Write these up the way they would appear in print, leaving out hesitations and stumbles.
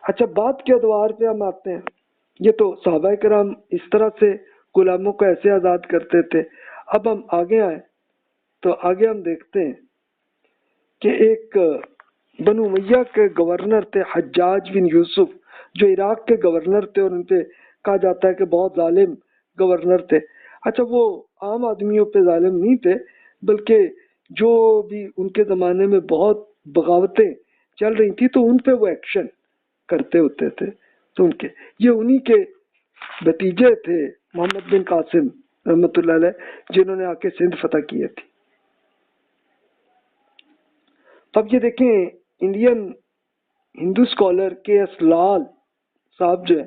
اچھا، بات کے ادوار پہ ہم آتے ہیں. یہ تو صحابہ کرام اس طرح سے غلاموں کو ایسے آزاد کرتے تھے. اب ہم آگے آئیں تو آگے ہم دیکھتے ہیں کہ ایک بنو امیہ کے گورنر تھے حجاج بن یوسف، جو عراق کے گورنر تھے، اور ان پہ کہا جاتا ہے کہ بہت ظالم گورنر تھے. اچھا، وہ عام آدمیوں پہ ظالم نہیں تھے، بلکہ جو بھی ان کے زمانے میں بہت بغاوتیں چل رہی تھی تو ان پہ وہ ایکشن کرتے ہوتے تھے. تو ان کے یہ انہی کے بھتیجے تھے محمد بن قاسم رحمۃ اللہ علیہ، جنہوں نے آ کے سندھ فتح کیے تھی. اب یہ دیکھیں، انڈین ہندو اسکالر کے ایس لال صاحب جو ہے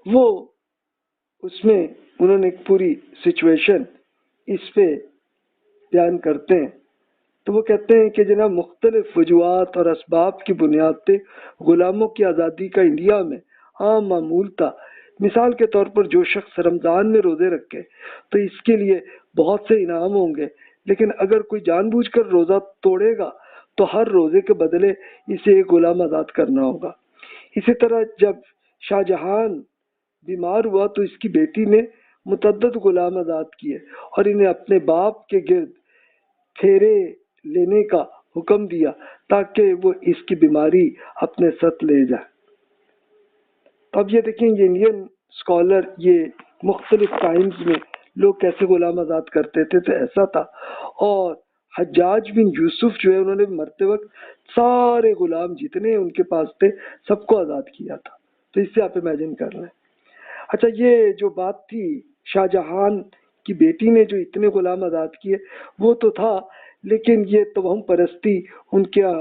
وہ اس میں انہوں نے ایک پوری سچویشن اس پہ بیان کرتے ہیں. تو وہ کہتے ہیں کہ جناب مختلف وجوہات اور اسباب کی بنیاد پہ غلاموں کی آزادی کا انڈیا میں عام معمول تھا. مثال کے طور پر جو شخص رمضان میں روزے رکھے تو اس کے لیے بہت سے انعام ہوں گے، لیکن اگر کوئی جان بوجھ کر روزہ توڑے گا تو ہر روزے کے بدلے اسے ایک غلام آزاد کرنا ہوگا. اسی طرح جب شاہ جہان بیمار ہوا تو اس کی بیٹی نے متعدد غلام آزاد کیے اور انہیں اپنے باپ کے گرد پھیرے لینے کا حکم دیا تاکہ وہ اس کی بیماری اپنے ساتھ لے جائے. اب یہ دیکھیں، یہ انڈین اسکالر یہ مختلف ٹائمز میں لوگ کیسے غلام آزاد کرتے تھے تو ایسا تھا. اور حجاج بن یوسف جو ہے انہوں نے مرتے وقت سارے غلام جتنے ان کے پاس تھے سب کو آزاد کیا تھا. تو اس سے آپ امیجن کر لیں. اچھا، یہ جو بات تھی شاہ جہان کی بیٹی نے جو اتنے غلام آزاد کیے وہ تو تھا، لیکن یہ توہم پرستی ان کیا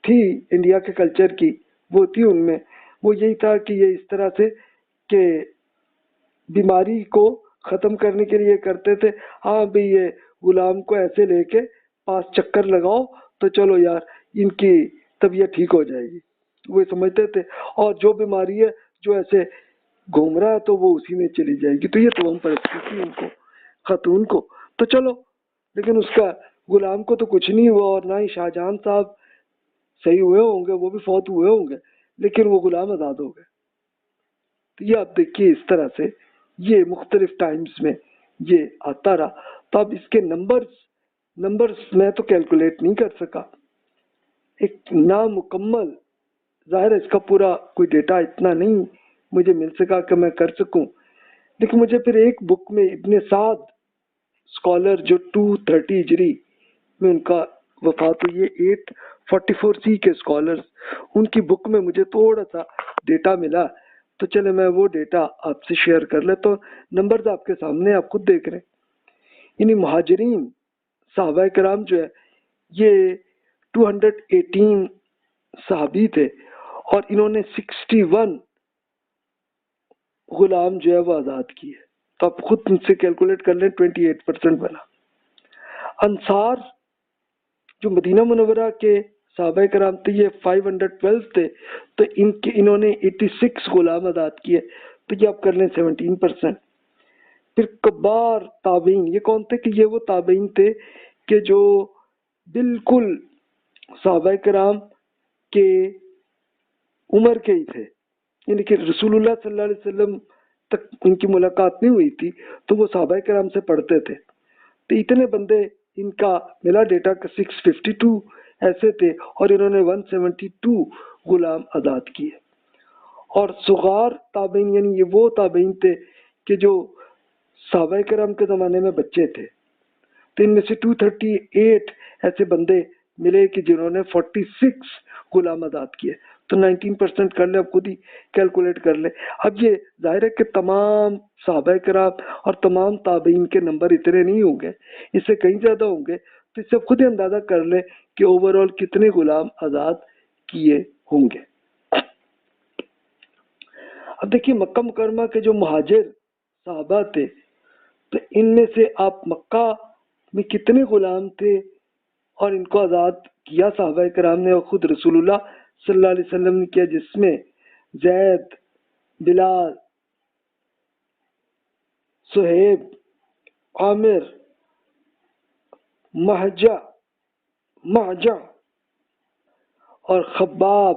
تھی انڈیا کے کلچر کی، وہ تھی ان میں. وہ یہی تھا کہ یہ اس طرح سے کہ بیماری کو ختم کرنے کے لیے کرتے تھے. ہاں بھئی، یہ غلام کو ایسے لے کے پاس چکر لگاؤ تو چلو یار ان کی طبیعت ٹھیک ہو جائے گی، وہ سمجھتے تھے. اور جو بیماری ہے جو ایسے گھوم رہا ہے تو وہ اسی میں چلی جائے گی. تو یہ توہم پرستی تھی ان کو، خاتون کو. تو چلو، لیکن اس کا غلام کو تو کچھ نہیں ہوا، اور نہ ہی شاہ جہان صاحب صحیح ہوئے ہوں گے، وہ بھی فوت ہوئے ہوں گے، لیکن وہ غلام آزاد ہو گئے. تو یہ آپ دیکھیے اس طرح سے یہ مختلف ٹائمز میں یہ آتا رہا. تو اب اس کے نمبرز میں تو کیلکولیٹ نہیں کر سکا، ایک نامکمل، ظاہر ہے اس کا پورا کوئی ڈیٹا اتنا نہیں مجھے مل سکا کہ میں کر سکوں. لیکن مجھے پھر ایک بک میں ابن سعد اسکالر جو 230 ہجری میں ان کا وفات ہوئی ہے، 844 سی کے اسکالرز، ان کی بک میں مجھے تھوڑا سا ڈیٹا ملا. تو چلے میں وہ ڈیٹا آپ سے شیئر کر لیتا ہوں. نمبرز آپ کے سامنے، آپ خود دیکھ رہے ہیں. یعنی مہاجرین صحابہ کرام جو ہے یہ 218 صحابی تھے، اور انہوں نے 61 غلام جو ہے وہ آزاد کیے. تو آپ خود ان سے کیلکولیٹ کر لیں، 28% بنا. انصار جو مدینہ منورہ کے صحابہ کرام تھے یہ 512 تھے، تو انہوں نے 86 غلام آزاد کیے. تو یہ آپ کر لیں 17%. پھر کبار تابعین، یہ کون تھے کہ یہ وہ تابعین تھے کہ جو بالکل صحابہ کرام کے عمر کے ہی تھے، یعنی کہ رسول اللہ صلی اللہ علیہ وسلم تک ان کی ملاقات نہیں ہوئی تھی تو وہ صحابہ کرام سے پڑھتے تھے. تو اتنے بندے ان کا ملا ڈیٹا کہ 652 ایسے تھے، اور انہوں نے 172 غلام آزاد کیے. اور صغار تابعین یعنی یہ وہ تابعین تھے کہ جو صحابہ کرام کے زمانے میں بچے تھے. تو ان میں سے 238 ایسے بندے ملے کہ جنہوں نے 46 غلام آزاد کیے. تو 19% کر لیں، اب خود ہی کیلکولیٹ کر لیں. اب یہ ظاہر ہے کہ تمام صحابہ کرام اور تمام تابعین کے نمبر اتنے نہیں ہوں گے، اس سے کہیں زیادہ ہوں گے. تو اس سے خود ہی اندازہ کر لیں کہ اوور آل کتنے غلام آزاد کیے ہوں گے. اب دیکھیے مکہ مکرمہ کے جو مہاجر صحابہ تھے تو ان میں سے آپ مکہ میں کتنے غلام تھے اور ان کو آزاد کیا صحابہ کرام نے، اور خود رسول اللہ صلی اللہ علیہ وسلم نے کیا، جس میں زید، بلال، صہیب، عامر، مہجہ اور خباب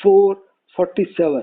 447।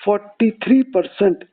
43%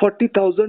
40,000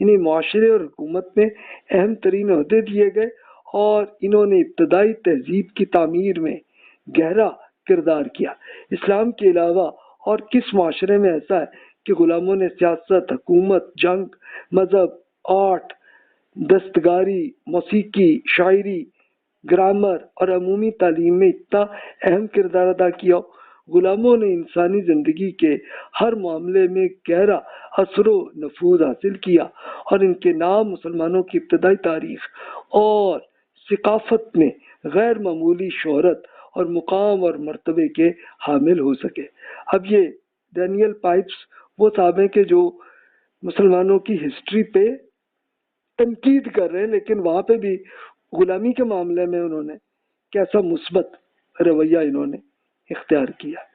انہیں معاشرے اور حکومت میں اہم ترین عہدے دیے گئے اور انہوں نے ابتدائی تہذیب کی تعمیر میں گہرا کردار کیا۔ اسلام کے علاوہ اور کس معاشرے میں ایسا ہے کہ غلاموں نے سیاست، حکومت، جنگ، مذہب، آرٹ، دستکاری، موسیقی، شاعری، گرامر اور عمومی تعلیم میں اتنا اہم کردار ادا کیا؟ غلاموں نے انسانی زندگی کے ہر معاملے میں گہرا اثر و نفوذ حاصل کیا اور ان کے نام مسلمانوں کی ابتدائی تاریخ اور ثقافت میں غیر معمولی شہرت اور مقام اور مرتبے کے حامل ہو سکے۔ اب یہ ڈینیل پائپس وہ صاحب ہیں کہ جو مسلمانوں کی ہسٹری پہ تنقید کر رہے ہیں، لیکن وہاں پہ بھی غلامی کے معاملے میں انہوں نے کیسا مثبت رویہ انہوں نے اختیار کیا۔